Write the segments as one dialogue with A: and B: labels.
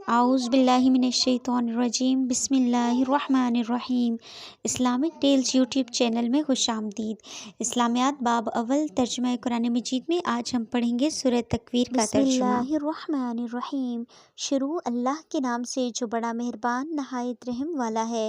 A: اعوذ باللہ من الشیطان الرجیم، بسم اللہ الرحمن الرحیم۔ اسلامک ٹیلز یوٹیوب چینل میں خوش آمدید۔ اسلامیات باب اول ترجمہ قرآن مجید میں آج ہم پڑھیں گے سورہ تکویر کا ترجمہ۔ بسم اللہ الرحمن الرحیم۔ شروع اللہ کے نام سے جو بڑا مہربان نہایت رحم والا ہے۔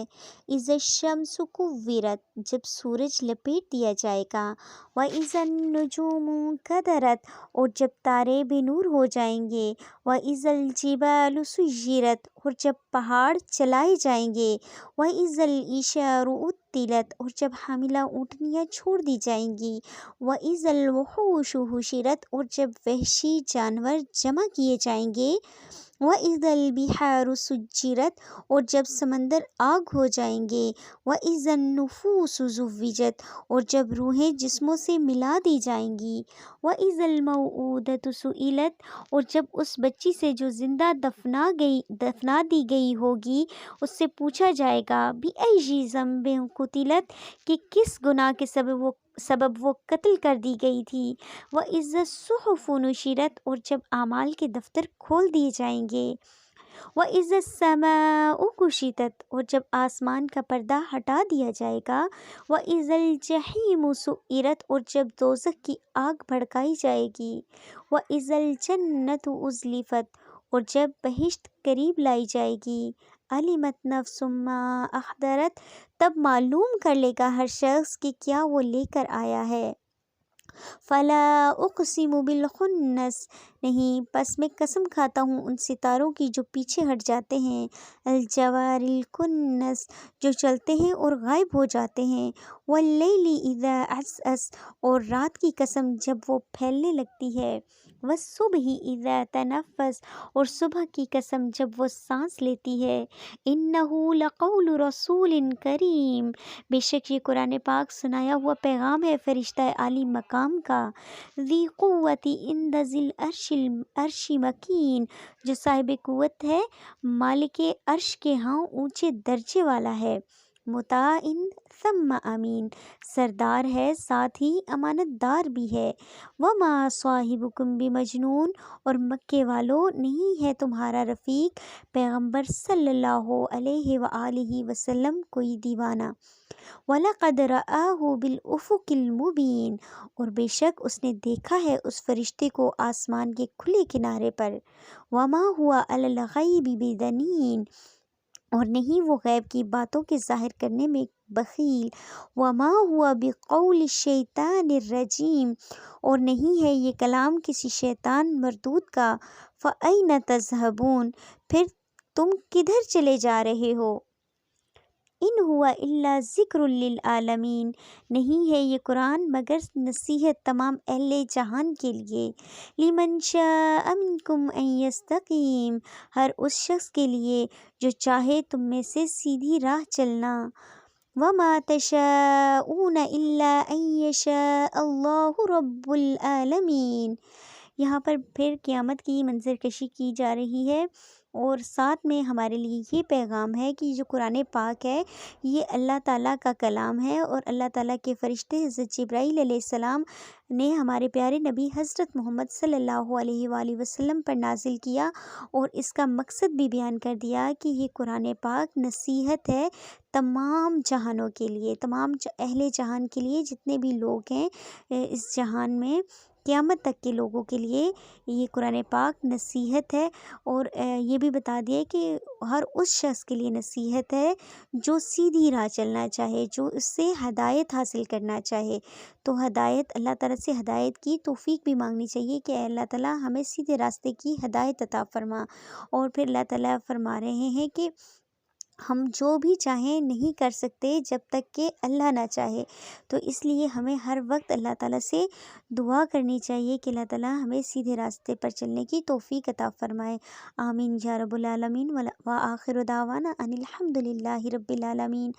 A: اذا الشمس کورت، جب سورج لپیٹ دیا جائے گا۔ واذا النجوم انکدرت، اور جب تارے بے نور ہو جائیں گے۔ واذا الجبال سیرت، اور جب پہاڑ چلائے جائیں گے۔ واذا العشار عطلت، اور جب حاملہ اونٹنیاں چھوڑ دی جائیں گی۔ واذا الوحوش حشرت، اور جب وحشی جانور جمع کیے جائیں گے۔ واذا البحار سجرت، اور جب سمندر آگ ہو جائیں گے۔ واذا النفوس زوجت، اور جب روحیں جسموں سے ملا دی جائیں گی۔ واذا الموءودۃ سئلت، اور جب اس بچی سے جو زندہ دفنا دی گئی ہوگی اس سے پوچھا جائے گا۔ بأی ذنب قتلت، کہ کس گناہ کے سبب وہ قتل کر دی گئی تھی۔ وَإِذَا الصُّحُفُ نُشِرَتْ، اور جب اعمال کے دفتر کھول دیے جائیں گے۔ وَإِذَا السَّمَاءُ كُشِطَتْ، اور جب آسمان کا پردہ ہٹا دیا جائے گا۔ وَإِذَا الْجَحِيمُ سُعِّرَتْ، اور جب دوزخ کی آگ بھڑکائی جائے گی۔ وَإِذَا الْجَنَّةُ أُزْلِفَتْ، اور جب بہشت قریب لائی جائے گی۔ عَلِمَتْ نَفْسٌ مَّا أَحْضَرَتْ، تب معلوم کر لے گا ہر شخص کہ کیا وہ لے کر آیا ہے۔ فَلَا أُقْسِمُ بِالْخُنَّسِ، نہیں پس میں قسم کھاتا ہوں ان ستاروں کی جو پیچھے ہٹ جاتے ہیں۔ الجوار الکنس، جو چلتے ہیں اور غائب ہو جاتے ہیں۔ واللیل اذا عسعس، اور رات کی قسم جب وہ پھیلنے لگتی ہے۔ والصبح اذا تنفس، اور صبح کی قسم جب وہ سانس لیتی ہے۔ انہ لقول رسول کریم، بے شک یہ قرآن پاک سنایا ہوا پیغام ہے فرشتہ عالی مقام کا۔ ذی قوت عند ذی العرش مکین، جو صاحب قوت ہے مالک عرش کے ہاں اونچے درجے والا ہے۔ مطاع ثم امین، سردار ہے ساتھ ہی امانت دار بھی ہے۔ وما صاحبکم بمجنون، اور مکے والو نہیں ہے تمہارا رفیق پیغمبر صلی اللہ علیہ وآلہ وسلم کوئی دیوانہ۔ وَلَقَدْ رَآهُ بِالْأُفُقِ الْمُبِينِ، اور بے شک اس نے دیکھا ہے اس فرشتے کو آسمان کے کھلے کنارے پر۔ وَمَا هُوَ عَلَى الْغَيْبِ بِضَنِينٍ، اور نہیں وہ غیب کی باتوں کے ظاہر کرنے میں بخیل۔ وَمَا هُوَ بِقَوْلِ الشَّيْطَانِ الرَّجِيمِ، اور نہیں ہے یہ کلام کسی شیطان مردود کا۔ فَأَيْنَ تَذْهَبُونَ، پھر تم کدھر چلے جا رہے ہو۔ ان هو الا ذکر للعالمین، نہیں ہے یہ قرآن مگر نصیحت تمام اہل جہان کے لیے۔ لمن شاء منکم ان یستقیم، ہر اس شخص کے لیے جو چاہے تم میں سے سیدھی راہ چلنا۔ وما تشاءون الا ان یشاء اللہ رب العالمین۔ یہاں پر پھر قیامت کی منظر کشی کی جا رہی ہے، اور ساتھ میں ہمارے لیے یہ پیغام ہے کہ جو قرآن پاک ہے یہ اللہ تعالیٰ کا کلام ہے، اور اللہ تعالیٰ کے فرشتے حضرت جبرائیل علیہ السلام نے ہمارے پیارے نبی حضرت محمد صلی اللہ علیہ وآلہ وسلم پر نازل کیا، اور اس کا مقصد بھی بیان کر دیا کہ یہ قرآن پاک نصیحت ہے تمام جہانوں کے لیے، تمام اہل جہان کے لیے، جتنے بھی لوگ ہیں اس جہان میں، قیامت تک کے لوگوں کے لیے یہ قرآن پاک نصیحت ہے۔ اور یہ بھی بتا دیا کہ ہر اس شخص کے لیے نصیحت ہے جو سیدھی راہ چلنا چاہے، جو اس سے ہدایت حاصل کرنا چاہے۔ تو ہدایت، اللہ تعالیٰ سے ہدایت کی توفیق بھی مانگنی چاہیے کہ اے اللہ تعالیٰ ہمیں سیدھے راستے کی ہدایت عطا فرما۔ اور پھر اللہ تعالیٰ فرما رہے ہیں کہ ہم جو بھی چاہیں نہیں کر سکتے جب تک کہ اللہ نہ چاہے، تو اس لیے ہمیں ہر وقت اللہ تعالیٰ سے دعا کرنی چاہیے کہ اللہ تعالیٰ ہمیں سیدھے راستے پر چلنے کی توفیق عطا فرمائے۔ آمین یا رب العالمین۔ وآخر دعوانا ان الحمد للہ رب العالمین۔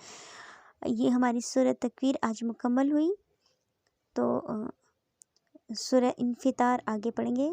A: یہ ہماری سورہ تکویر آج مکمل ہوئی، تو سورہ انفطار آگے پڑھیں گے۔